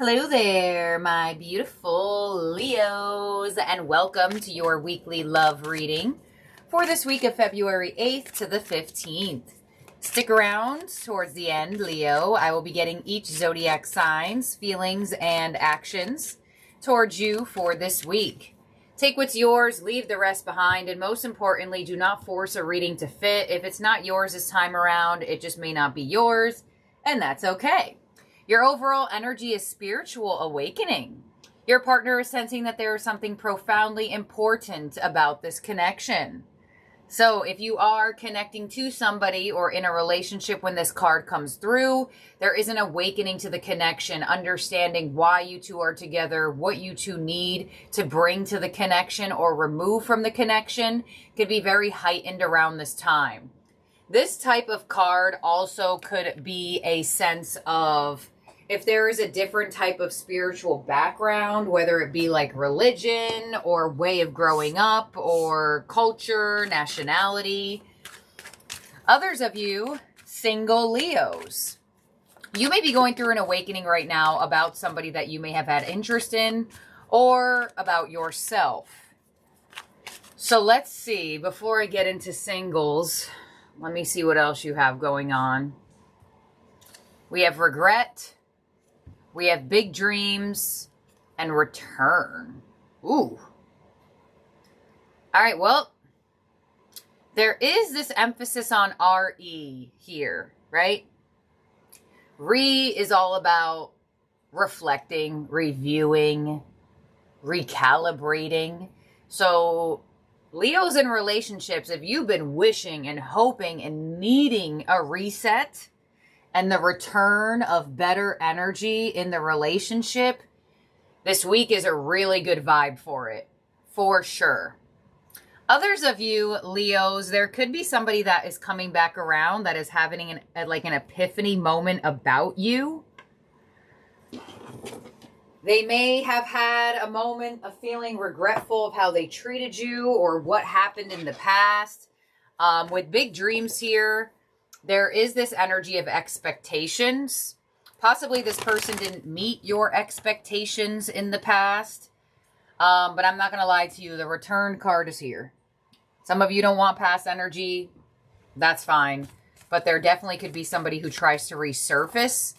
Hello there, my beautiful Leos, and welcome to your weekly love reading for this week of February 8th to the 15th. Stick around towards the end, Leo. I will be getting each zodiac sign's feelings and actions towards you for this week. Take what's yours, leave the rest behind, and most importantly, do not force a reading to fit. If it's not yours this time around, it just may not be yours, and that's okay. Your overall energy is spiritual awakening. Your partner is sensing that there is something profoundly important about this connection. So if you are connecting to somebody or in a relationship when this card comes through, there is an awakening to the connection, understanding why you two are together, what you two need to bring to the connection or remove from the connection could be very heightened around this time. This type of card also could be a sense of if there is a different type of spiritual background, whether it be like religion or way of growing up or culture, nationality. Others of you, single Leos, you may be going through an awakening right now about somebody that you may have had interest in or about yourself. So let's see, before I get into singles, let me see what else you have going on. We have regret. We have big dreams and return. Ooh. All right, well, there is this emphasis on RE here, right? Re is all about reflecting, reviewing, recalibrating. So Leos in relationships, if you've been wishing and hoping and needing a reset and the return of better energy in the relationship, this week is a really good vibe for it, for sure. Others of you, Leos, there could be somebody that is coming back around that is having an epiphany moment about you. They may have had a moment of feeling regretful of how they treated you or what happened in the past. With big dreams here, there is this energy of expectations. Possibly this person didn't meet your expectations in the past. But I'm not going to lie to you. The return card is here. Some of you don't want past energy. That's fine. But there definitely could be somebody who tries to resurface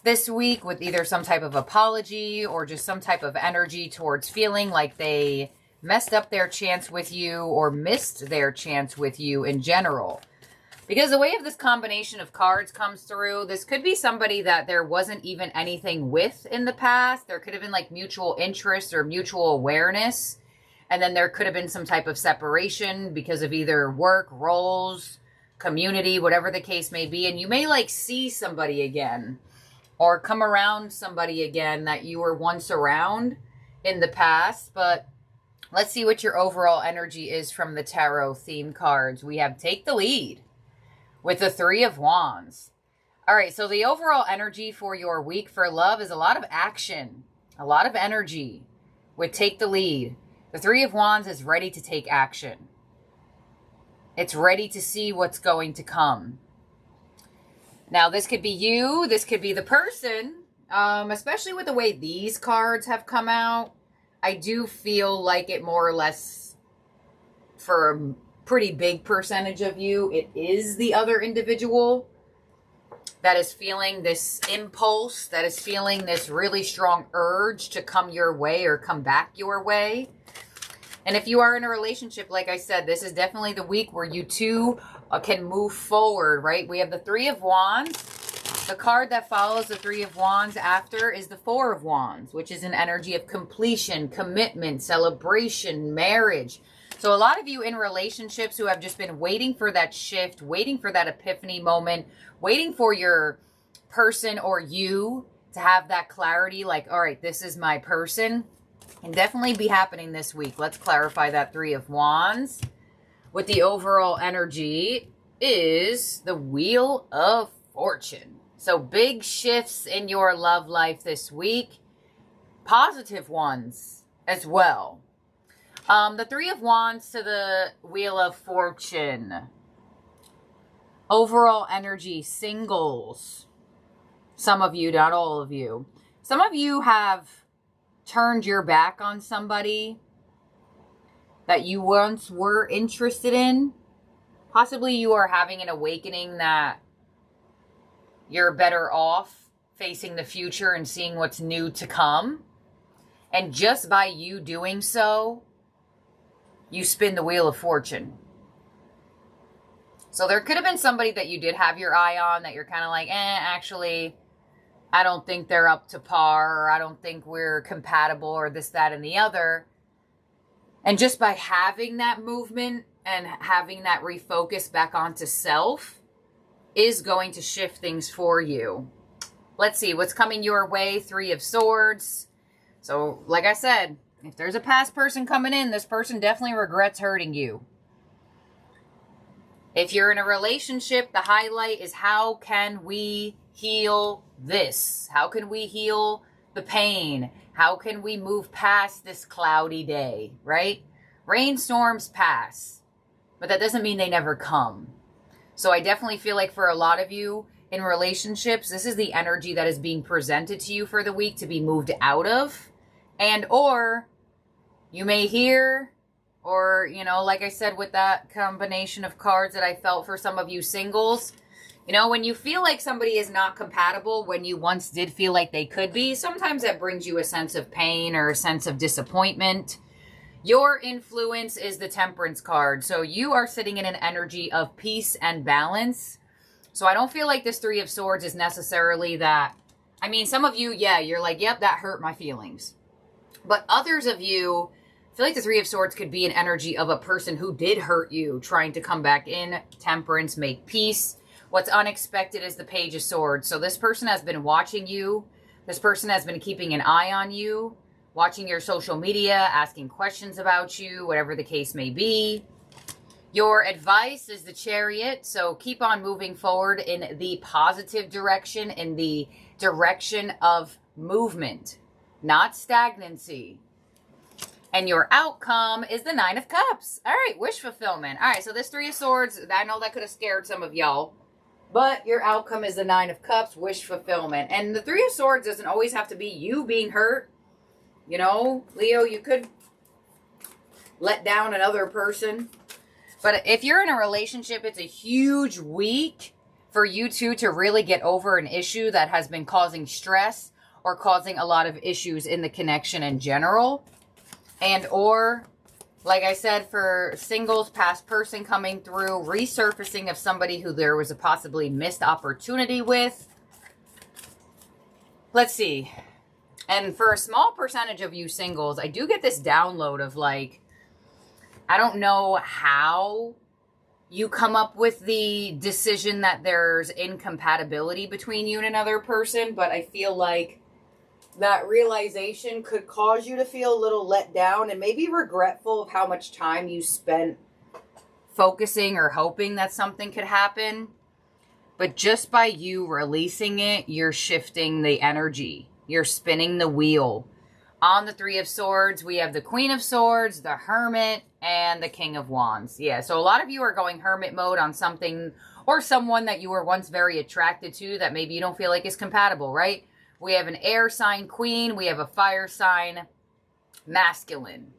this week with either some type of apology or just some type of energy towards feeling like they messed up their chance with you or missed their chance with you in general. Because the way of this combination of cards comes through, this could be somebody that there wasn't even anything with in the past. There could have been like mutual interest or mutual awareness. And then there could have been some type of separation because of either work, roles, community, whatever the case may be. And you may like see somebody again or come around somebody again that you were once around in the past. But let's see what your overall energy is from the tarot theme cards. We have Take the Lead with the Three of Wands. All right, so the overall energy for your week for love is a lot of action, a lot of energy with Take the Lead. The Three of Wands is ready to take action. It's ready to see what's going to come. Now, this could be you. This could be the person, especially with the way these cards have come out. I do feel like it more or less for a pretty big percentage of you, it is the other individual that is feeling this impulse, that is feeling this really strong urge to come your way or come back your way. And if you are in a relationship, like I said, this is definitely the week where you two can move forward, right? We have the Three of Wands. The card that follows the Three of Wands after is the Four of Wands, which is an energy of completion, commitment, celebration, marriage. So a lot of you in relationships who have just been waiting for that shift, waiting for that epiphany moment, waiting for your person or you to have that clarity, like, all right, this is my person, can definitely be happening this week. Let's clarify that Three of Wands. With the overall energy is the Wheel of Fortune. So big shifts in your love life this week. Positive ones as well. The Three of Wands to the Wheel of Fortune. Overall energy, singles. Some of you, not all of you. Some of you have turned your back on somebody that you once were interested in. Possibly you are having an awakening that you're better off facing the future and seeing what's new to come. And just by you doing so, you spin the wheel of fortune. So there could have been somebody that you did have your eye on that you're kind of like, actually, I don't think they're up to par, or I don't think we're compatible, or this, that, and the other. And just by having that movement and having that refocus back onto self is going to shift things for you. Let's see what's coming your way. 3 of Swords. So like I said, if there's a past person coming in, this person definitely regrets hurting you. If you're in a relationship, the highlight is how can we heal this? How can we heal the pain? How can we move past this cloudy day, right? Rainstorms pass, but that doesn't mean they never come. So I definitely feel like for a lot of you in relationships, this is the energy that is being presented to you for the week to be moved out of. And or you may hear, or, you know, like I said, with that combination of cards that I felt for some of you singles, you know, when you feel like somebody is not compatible, when you once did feel like they could be, sometimes that brings you a sense of pain or a sense of disappointment. Your influence is the Temperance card. So you are sitting in an energy of peace and balance. So I don't feel like this 3 of Swords is necessarily that. I mean, some of you, yeah, you're like, yep, that hurt my feelings. But others of you, I feel like the 3 of Swords could be an energy of a person who did hurt you, trying to come back in, temperance, make peace. What's unexpected is the Page of Swords. So this person has been watching you. This person has been keeping an eye on you, watching your social media, asking questions about you, whatever the case may be. Your advice is the Chariot. So keep on moving forward in the positive direction, in the direction of movement, not stagnancy. And your outcome is the 9 of Cups. All right, wish fulfillment. All right, so this 3 of Swords, I know that could have scared some of y'all. But your outcome is the 9 of Cups, wish fulfillment. And the 3 of Swords doesn't always have to be you being hurt. You know, Leo, you could let down another person. But if you're in a relationship, it's a huge week for you two to really get over an issue that has been causing stress or causing a lot of issues in the connection in general. And or, like I said, for singles, past person coming through, resurfacing of somebody who there was a possibly missed opportunity with. Let's see. And for a small percentage of you singles, I do get this download of like, I don't know how you come up with the decision that there's incompatibility between you and another person, but I feel like that realization could cause you to feel a little let down and maybe regretful of how much time you spent focusing or hoping that something could happen. But just by you releasing it, you're shifting the energy. You're spinning the wheel. On the 3 of Swords, we have the Queen of Swords, the Hermit, and the King of Wands. Yeah, so a lot of you are going hermit mode on something or someone that you were once very attracted to that maybe you don't feel like is compatible, right? We have an air sign queen. We have a fire sign masculine.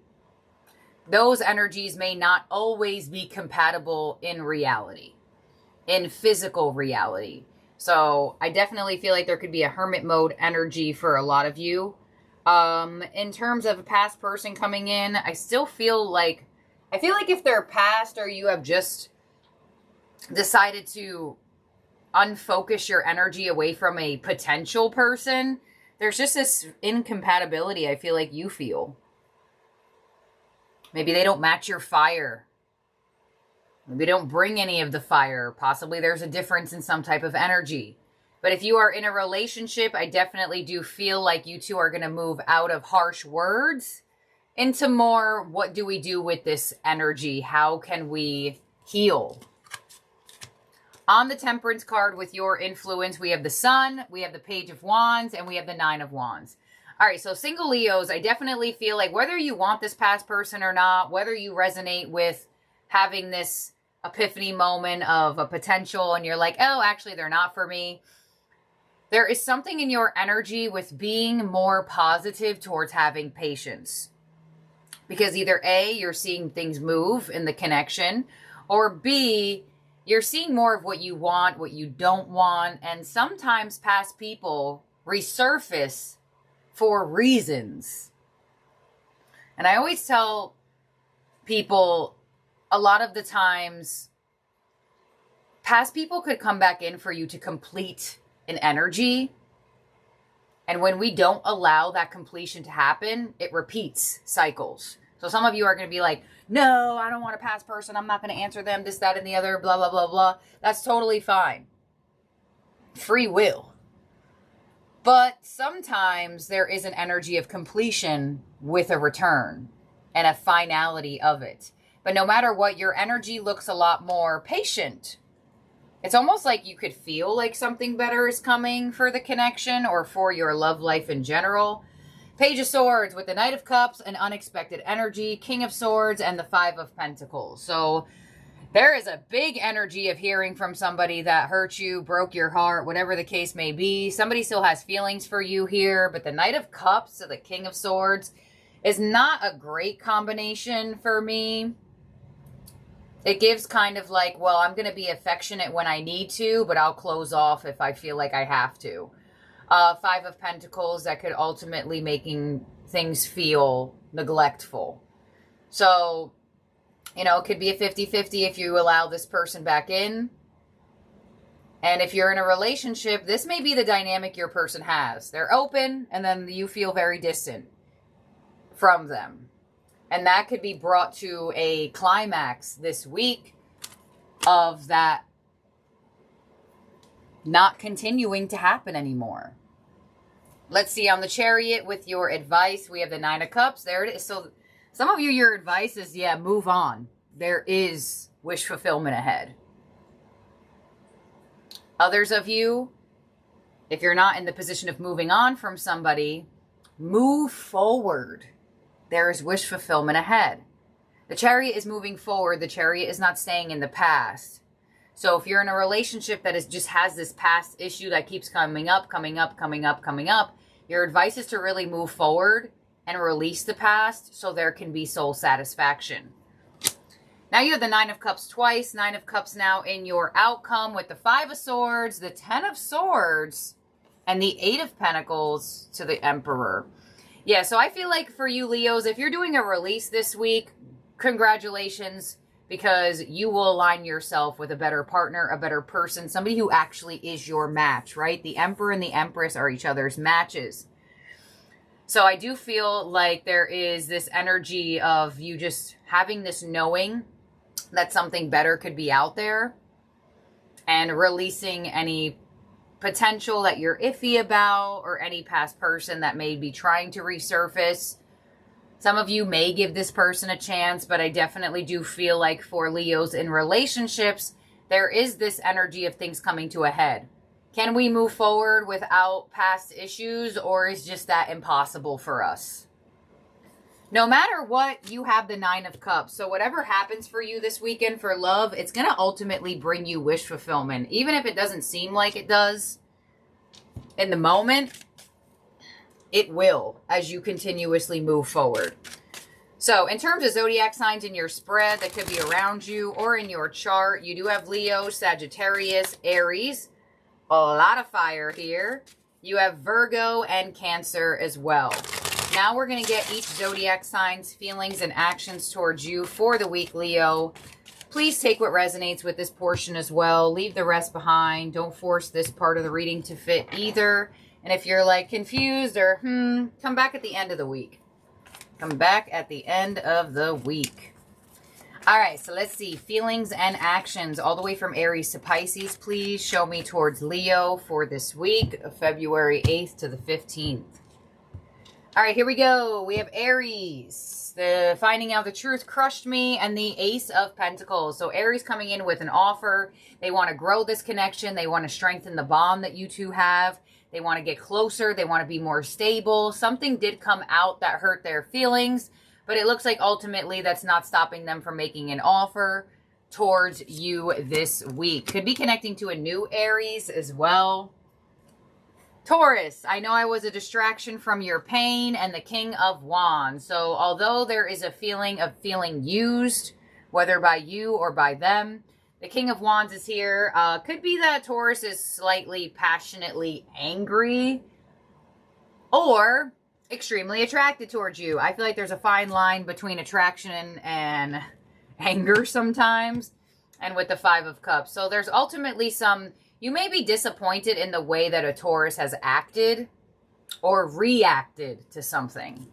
Those energies may not always be compatible in reality, in physical reality. So I definitely feel like there could be a hermit mode energy for a lot of you. In terms of a past person coming in, I feel like if they're past or you have just decided to unfocus your energy away from a potential person, there's just this incompatibility I feel like you feel. Maybe they don't match your fire. Maybe they don't bring any of the fire. Possibly there's a difference in some type of energy. But if you are in a relationship, I definitely do feel like you two are going to move out of harsh words into more, what do we do with this energy? How can we heal? On the Temperance card with your influence, we have the Sun, we have the Page of Wands, and we have the 9 of Wands. All right, so single Leos, I definitely feel like whether you want this past person or not, whether you resonate with having this epiphany moment of a potential and you're like, oh, actually, they're not for me. There is something in your energy with being more positive towards having patience. Because either A, you're seeing things move in the connection, or B, you're seeing more of what you want, what you don't want, and sometimes past people resurface for reasons. And I always tell people, a lot of the times, past people could come back in for you to complete an energy. And when we don't allow that completion to happen, it repeats cycles. So some of you are going to be like, no, I don't want a past person. I'm not going to answer them, this, that, and the other, blah, blah, blah, blah. That's totally fine. Free will. But sometimes there is an energy of completion with a return and a finality of it. But no matter what, your energy looks a lot more patient. It's almost like you could feel like something better is coming for the connection or for your love life in general. Page of Swords with the Knight of Cups and unexpected energy, King of Swords, and the Five of Pentacles. So there is a big energy of hearing from somebody that hurt you, broke your heart, whatever the case may be. Somebody still has feelings for you here, but the Knight of Cups to the King of Swords is not a great combination for me. It gives kind of like, well, I'm going to be affectionate when I need to, but I'll close off if I feel like I have to. Five of Pentacles, that could ultimately making things feel neglectful. So, you know, it could be a 50-50 if you allow this person back in. And if you're in a relationship, this may be the dynamic your person has. They're open, and then you feel very distant from them. And that could be brought to a climax this week of that not continuing to happen anymore. Let's see, on the Chariot with your advice, we have the Nine of Cups. There it is. So some of you, your advice is, yeah, move on. There is wish fulfillment ahead. Others of you, if you're not in the position of moving on from somebody, move forward. There is wish fulfillment ahead. The Chariot is moving forward. The Chariot is not staying in the past. So if you're in a relationship that just has this past issue that keeps coming up, your advice is to really move forward and release the past so there can be soul satisfaction. Now you have the Nine of Cups twice. Nine of Cups now in your outcome with the Five of Swords, the Ten of Swords, and the Eight of Pentacles to the Emperor. Yeah, so I feel like for you, Leos, if you're doing a release this week, congratulations, because you will align yourself with a better partner, a better person, somebody who actually is your match, right? The Emperor and the Empress are each other's matches. So I do feel like there is this energy of you just having this knowing that something better could be out there and releasing any potential that you're iffy about or any past person that may be trying to resurface. Some of you may give this person a chance, but I definitely do feel like for Leos in relationships, there is this energy of things coming to a head. Can we move forward without past issues, or is just that impossible for us? No matter what, you have the Nine of Cups. So whatever happens for you this weekend for love, it's going to ultimately bring you wish fulfillment. Even if it doesn't seem like it does in the moment, it will as you continuously move forward. So in terms of zodiac signs in your spread that could be around you or in your chart, you do have Leo, Sagittarius, Aries. A lot of fire here. You have Virgo and Cancer as well. Now we're going to get each zodiac sign's feelings and actions towards you for the week, Leo. Please take what resonates with this portion as well. Leave the rest behind. Don't force this part of the reading to fit either. And if you're like confused or come back at the end of the week. Come back at the end of the week. All right, so let's see. Feelings and actions all the way from Aries to Pisces. Please show me towards Leo for this week of February 8th to the 15th. All right, here we go. We have Aries. The finding out the truth crushed me, and the Ace of Pentacles. So Aries coming in with an offer. They want to grow this connection. They want to strengthen the bond that you two have. They want to get closer. They want to be more stable. Something did come out that hurt their feelings, but it looks like ultimately that's not stopping them from making an offer towards you this week. Could be connecting to a new Aries as well. Taurus, I know I was a distraction from your pain, and the King of Wands. So although there is a feeling of feeling used, whether by you or by them, the King of Wands is here. Could be that Taurus is slightly passionately angry or extremely attracted towards you. I feel like there's a fine line between attraction and anger sometimes, and with the Five of Cups. So there's ultimately some, you may be disappointed in the way that a Taurus has acted or reacted to something.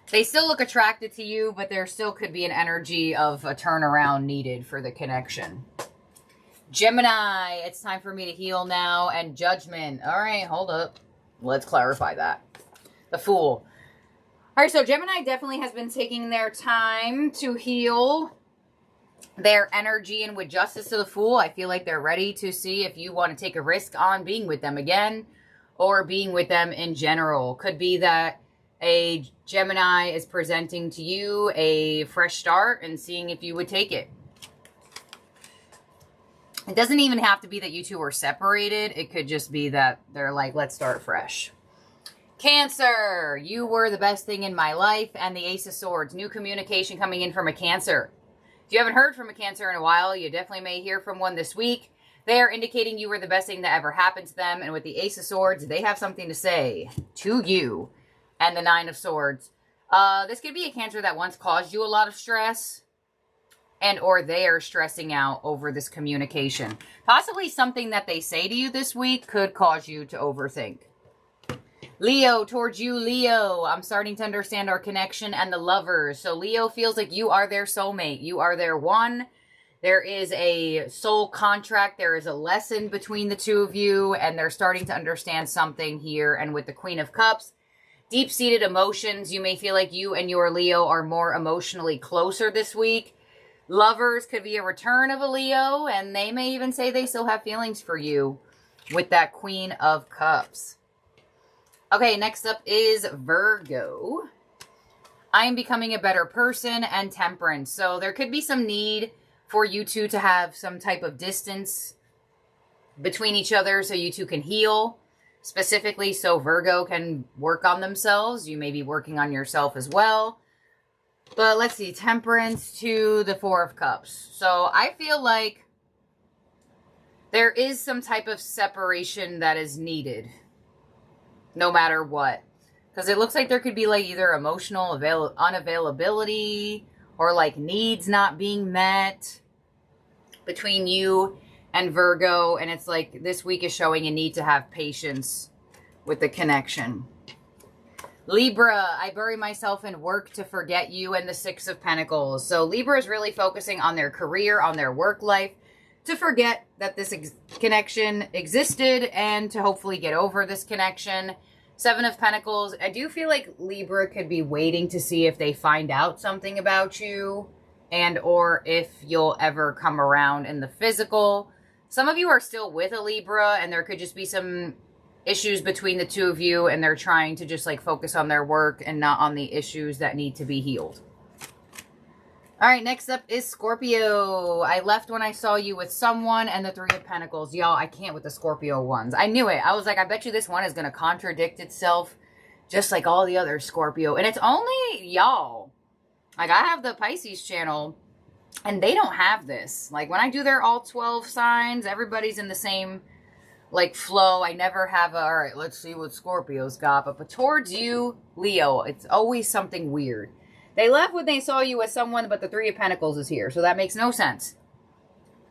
They still look attracted to you, but there still could be an energy of a turnaround needed for the connection. Gemini, it's time for me to heal now. And Judgment. All right, hold up. Let's clarify that. The Fool. All right, so Gemini definitely has been taking their time to heal their energy, and with Justice to the Fool, I feel like they're ready to see if you want to take a risk on being with them again or being with them in general. Could be that a Gemini is presenting to you a fresh start and seeing if you would take it. It doesn't even have to be that you two are separated. It could just be that they're like, let's start fresh. Cancer, you were the best thing in my life, and the Ace of Swords, new communication coming in from a Cancer. If you haven't heard from a Cancer in a while, you definitely may hear from one this week. They are indicating you were the best thing that ever happened to them, and with the Ace of Swords, they have something to say to you. And the Nine of Swords. This could be a Cancer that once caused you a lot of stress, and or they are stressing out over this communication. Possibly something that they say to you this week could cause you to overthink. Leo, towards you, Leo. I'm starting to understand our connection and the Lovers. So Leo feels like you are their soulmate. You are their one. There is a soul contract. There is a lesson between the two of you, and they're starting to understand something here. And with the Queen of Cups, deep-seated emotions. You may feel like you and your Leo are more emotionally closer this week. Lovers could be a return of a Leo, and they may even say they still have feelings for you with that Queen of Cups. Okay, next up is Virgo. I am becoming a better person, and Temperance. So there could be some need for you two to have some type of distance between each other so you two can heal. Specifically, so Virgo can work on themselves. You may be working on yourself as well. But let's see, Temperance to the Four of Cups. So I feel like there is some type of separation that is needed, no matter what. Because it looks like there could be like either emotional unavailability or like needs not being met between you and Virgo, and it's like this week is showing a need to have patience with the connection. Libra, I bury myself in work to forget you, and the Six of Pentacles. So Libra is really focusing on their career, on their work life, to forget that this connection existed and to hopefully get over this connection. Seven of Pentacles, I do feel like Libra could be waiting to see if they find out something about you and or if you'll ever come around in the physical. Some of you are still with a Libra, and there could just be some issues between the two of you, and they're trying to just like focus on their work and not on the issues that need to be healed. All right, next up is Scorpio. I left when I saw you with someone, and the Three of Pentacles. Y'all, I can't with the Scorpio ones. I knew it. I was like, I bet you this one is going to contradict itself just like all the other Scorpio. And it's only y'all. Like, I have the Pisces channel, and they don't have this. Like, when I do their all 12 signs, everybody's in the same, like, flow. I never have all right, let's see what Scorpio's got. But towards you, Leo, it's always something weird. They left when they saw you with someone, but the Three of Pentacles is here. So that makes no sense.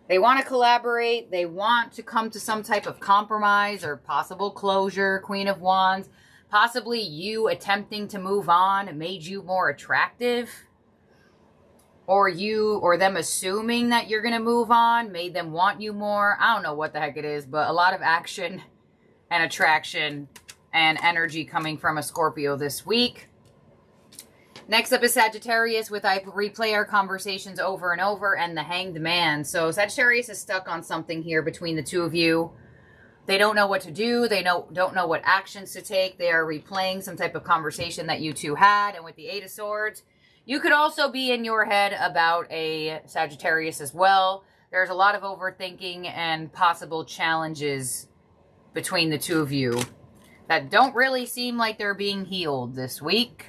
They want to collaborate. They want to come to some type of compromise or possible closure. Queen of Wands. Possibly you attempting to move on made you more attractive. Or them assuming that you're going to move on made them want you more. I don't know what the heck it is, but a lot of action and attraction and energy coming from a Scorpio this week. Next up is Sagittarius with I replay our conversations over and over, and the Hanged Man. So Sagittarius is stuck on something here between the two of you. They don't know what to do. They don't know what actions to take. They are replaying some type of conversation that you two had. And with the Eight of Swords, you could also be in your head about a Sagittarius as well. There's a lot of overthinking and possible challenges between the two of you that don't really seem like they're being healed this week.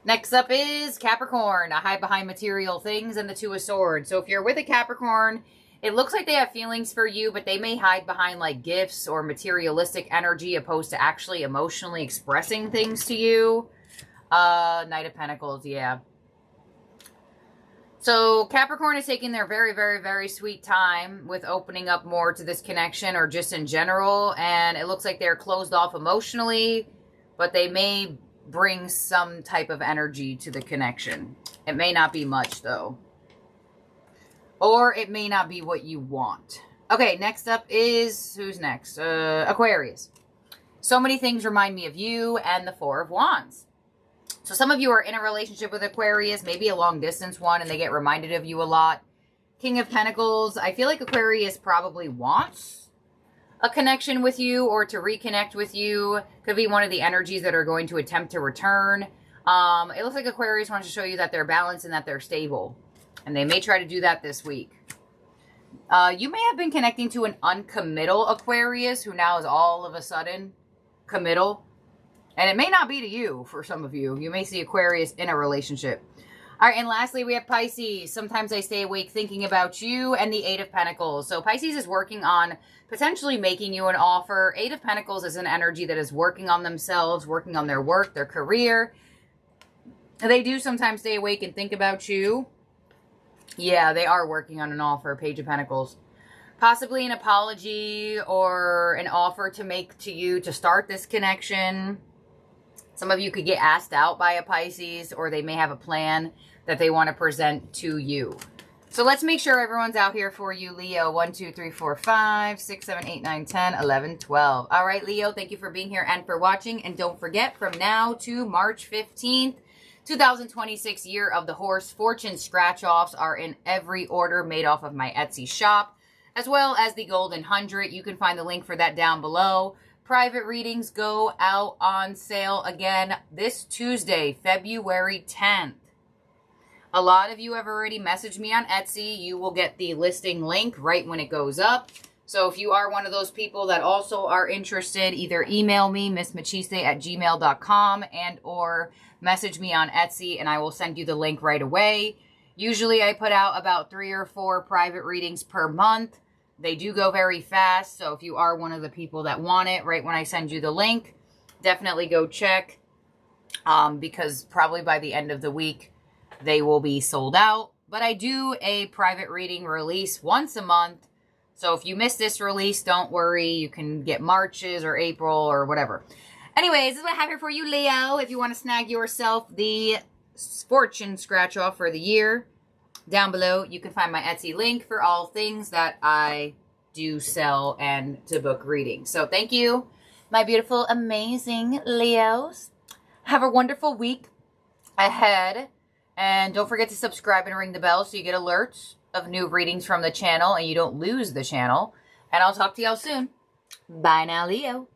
Next up is Capricorn. I hide behind material things and the Two of Swords. So if you're with a Capricorn, it looks like they have feelings for you, but they may hide behind like gifts or materialistic energy opposed to actually emotionally expressing things to you. Knight of Pentacles, yeah. So Capricorn is taking their very, very, very sweet time with opening up more to this connection or just in general. And it looks like they're closed off emotionally, but they may bring some type of energy to the connection. It may not be much though. Or it may not be what you want. Okay, next up is, who's next? Aquarius. So many things remind me of you and the Four of Wands. So some of you are in a relationship with Aquarius, maybe a long distance one, and they get reminded of you a lot. King of Pentacles. I feel like Aquarius probably wants a connection with you or to reconnect with you. Could be one of the energies that are going to attempt to return. It looks like Aquarius wants to show you that they're balanced and that they're stable. And they may try to do that this week. You may have been connecting to an uncommittal Aquarius who now is all of a sudden committal. And it may not be to you for some of you. You may see Aquarius in a relationship. All right, and lastly, we have Pisces. Sometimes I stay awake thinking about you and the Eight of Pentacles. So Pisces is working on potentially making you an offer. Eight of Pentacles is an energy that is working on themselves, working on their work, their career. They do sometimes stay awake and think about you. Yeah, they are working on an offer, Page of Pentacles. Possibly an apology or an offer to make to you to start this connection. Some of you could get asked out by a Pisces, or they may have a plan that they want to present to you. So let's make sure everyone's out here for you, Leo. 1, 2, 3, 4, 5, 6, 7, 8, 9, 10, 11, 12. All right, Leo, thank you for being here and for watching. And don't forget, from now to March 15th, 2026, Year of the Horse, fortune scratch-offs are in every order made off of my Etsy shop, as well as the Golden 100. You can find the link for that down below. Private readings go out on sale again this Tuesday, February 10th. A lot of you have already messaged me on Etsy. You will get the listing link right when it goes up. So if you are one of those people that also are interested, either email me, missmachiste@gmail.com, and or message me on Etsy, and I will send you the link right away. Usually I put out about 3 or 4 private readings per month. They do go very fast, so if you are one of the people that want it right when I send you the link, definitely go check, because probably by the end of the week, they will be sold out. But I do a private reading release once a month, so if you miss this release, don't worry. You can get March's or April or whatever. Anyways, this is what I have here for you, Leo. If you want to snag yourself the fortune scratch-off for the year, down below, you can find my Etsy link for all things that I do sell and to book readings. So thank you, my beautiful, amazing Leos. Have a wonderful week ahead. And don't forget to subscribe and ring the bell so you get alerts of new readings from the channel and you don't lose the channel. And I'll talk to y'all soon. Bye now, Leo.